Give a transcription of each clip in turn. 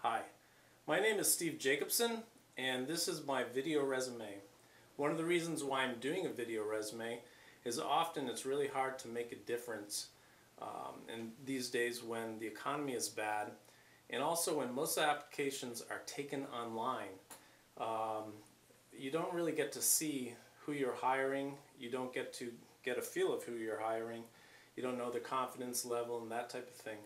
Hi, my name is Steve Jacobson and this is my video resume. One of the reasons why I'm doing a video resume is often it's really hard to make a difference in these days when the economy is bad and also when most applications are taken online. You don't really get to see who you're hiring, you don't get to get a feel of who you're hiring, you don't know their confidence level and that type of thing.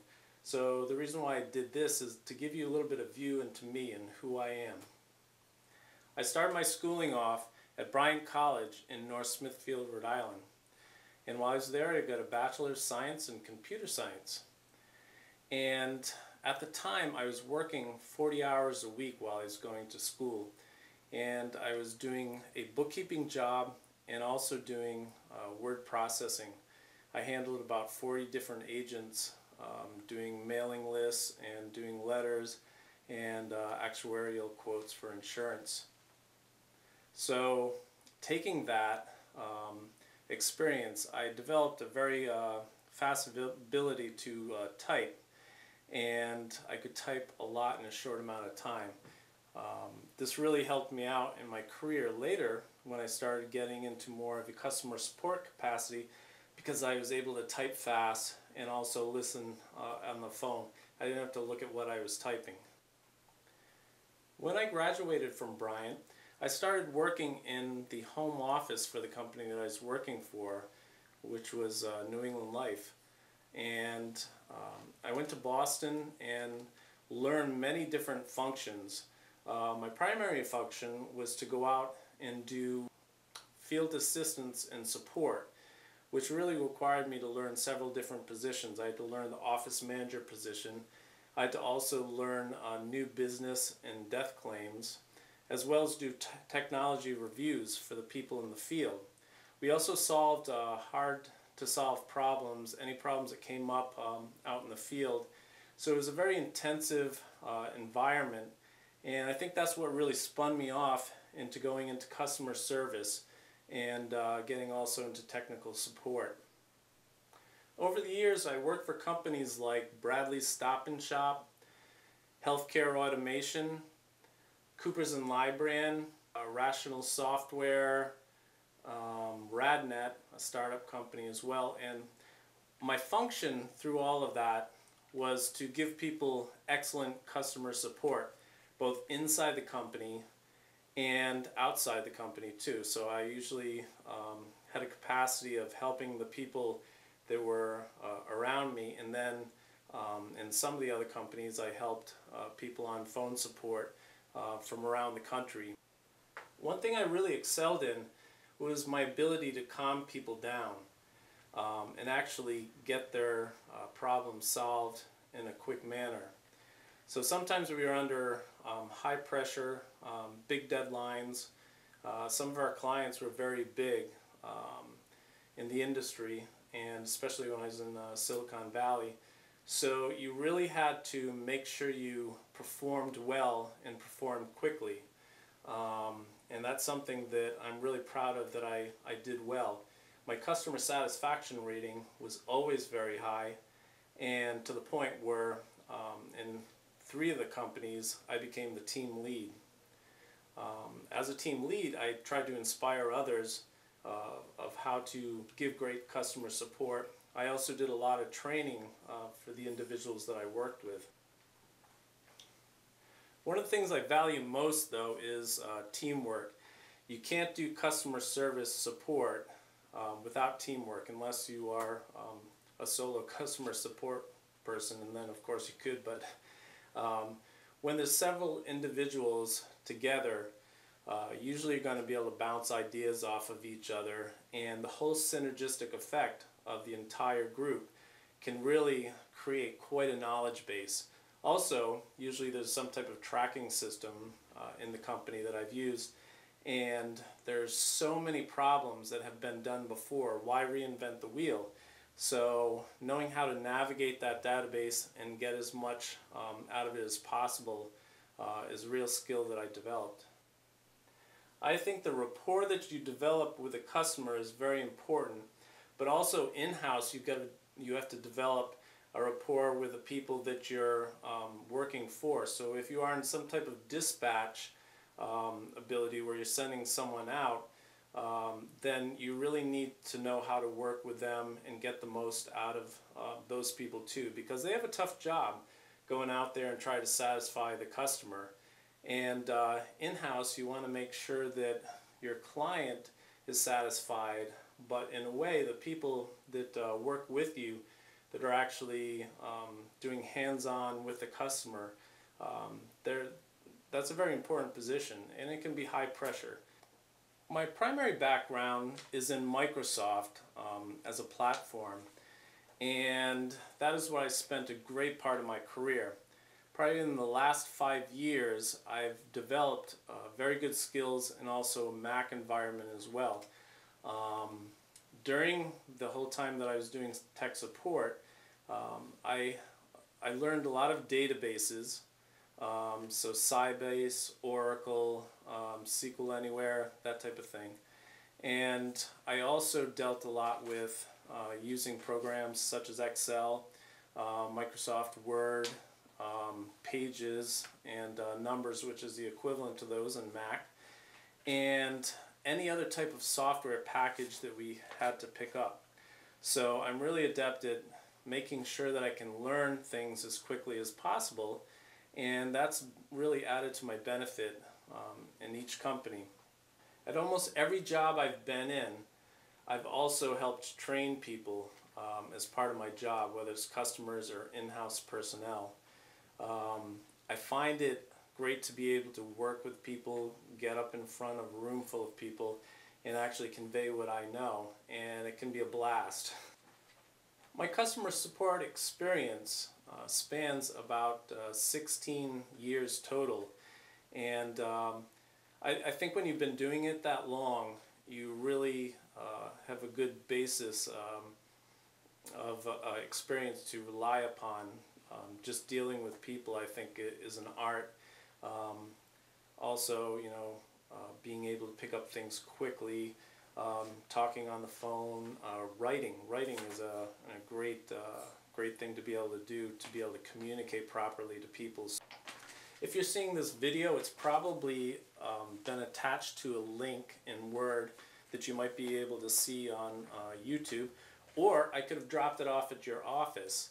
So the reason why I did this is to give you a little bit of view into me and who I am. I started my schooling off at Bryant College in North Smithfield, Rhode Island. And while I was there, I got a Bachelor's of Science in Computer Science. And at the time, I was working 40 hours a week while I was going to school. And I was doing a bookkeeping job and also doing word processing. I handled about 40 different agents, doing mailing lists and doing letters and actuarial quotes for insurance. So taking that experience, I developed a very fast ability to type, and I could type a lot in a short amount of time. This really helped me out in my career later when I started getting into more of a customer support capacity, because I was able to type fast and also listen on the phone. I didn't have to look at what I was typing. When I graduated from Bryant, I started working in the home office for the company that I was working for, which was New England Life. And I went to Boston and learned many different functions. My primary function was to go out and do field assistance and support, which really required me to learn several different positions. I had to learn the office manager position. I had to also learn new business and death claims, as well as do technology reviews for the people in the field. We also solved hard to solve problems, any problems that came up out in the field. So it was a very intensive environment, and I think that's what really spun me off into going into customer service and getting also into technical support. Over the years, I worked for companies like Bradley's Stop and Shop, Healthcare Automation, Coopers and Lybrand, Rational Software, RadNet, a startup company as well. And my function through all of that was to give people excellent customer support, both inside the company and outside the company too. So I usually had a capacity of helping the people that were around me, and then in some of the other companies I helped people on phone support from around the country. One thing I really excelled in was my ability to calm people down and actually get their problems solved in a quick manner. So sometimes we were under high pressure, big deadlines. Some of our clients were very big in the industry, and especially when I was in Silicon Valley. So you really had to make sure you performed well and performed quickly. And that's something that I'm really proud of, that I did well. My customer satisfaction rating was always very high, and to the point where in 3 of the companies I became the team lead. As a team lead, I tried to inspire others of how to give great customer support. I also did a lot of training for the individuals that I worked with. One of the things I value most, though, is teamwork. You can't do customer service support without teamwork, unless you are a solo customer support person, and then of course you could, but when there's several individuals together, usually you're going to be able to bounce ideas off of each other, and the whole synergistic effect of the entire group can really create quite a knowledge base. Also, usually there's some type of tracking system in the company that I've used, and there's so many problems that have been done before. Why reinvent the wheel? So knowing how to navigate that database and get as much out of it as possible is a real skill that I developed. I think the rapport that you develop with a customer is very important, but also in-house you have to develop a rapport with the people that you're working for. So if you are in some type of dispatch ability where you're sending someone out, then you really need to know how to work with them and get the most out of those people too, because they have a tough job going out there and try to satisfy the customer. And in-house, you want to make sure that your client is satisfied, but in a way the people that work with you that are actually doing hands-on with the customer, that's a very important position, and it can be high pressure. My primary background is in Microsoft as a platform, and that is where I spent a great part of my career. Probably in the last 5 years, I've developed very good skills and also a Mac environment as well. During the whole time that I was doing tech support, I learned a lot of databases, so Sybase, Oracle, SQL Anywhere, that type of thing. And I also dealt a lot with using programs such as Excel, Microsoft Word, Pages, and Numbers, which is the equivalent to those in Mac, and any other type of software package that we had to pick up. So I'm really adept at making sure that I can learn things as quickly as possible, and that's really added to my benefit in each company. At almost every job I've been in, I've also helped train people as part of my job, whether it's customers or in-house personnel. I find it great to be able to work with people, get up in front of a room full of people, and actually convey what I know, and it can be a blast. My customer support experience spans about 16 years total, and I think when you've been doing it that long, you really have a good basis of experience to rely upon. Just dealing with people, I think, is an art. Also, you know, being able to pick up things quickly, talking on the phone, writing. Writing is a great thing to be able to do, to be able to communicate properly to people. If you're seeing this video, it's probably been attached to a link in Word that you might be able to see on YouTube, or I could have dropped it off at your office.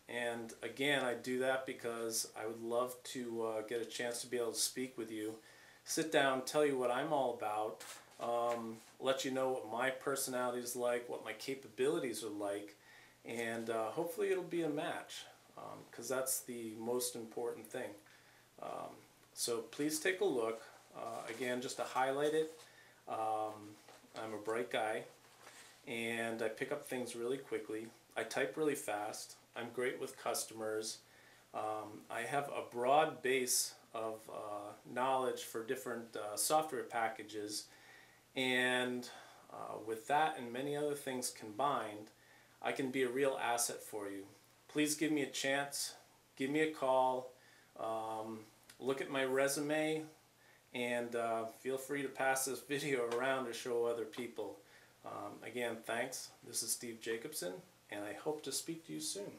And again, I do that because I would love to get a chance to be able to speak with you, sit down, tell you what I'm all about, let you know what my personality is like, what my capabilities are like, and hopefully it'll be a match, because that's the most important thing. So please take a look. Again, just to highlight it, I'm a bright guy, and I pick up things really quickly. I type really fast. I'm great with customers. I have a broad base of knowledge for different software packages, and with that and many other things combined, I can be a real asset for you. Please give me a chance, give me a call, look at my resume, and feel free to pass this video around to show other people. Again, thanks. This is Steve Jacobson, and I hope to speak to you soon.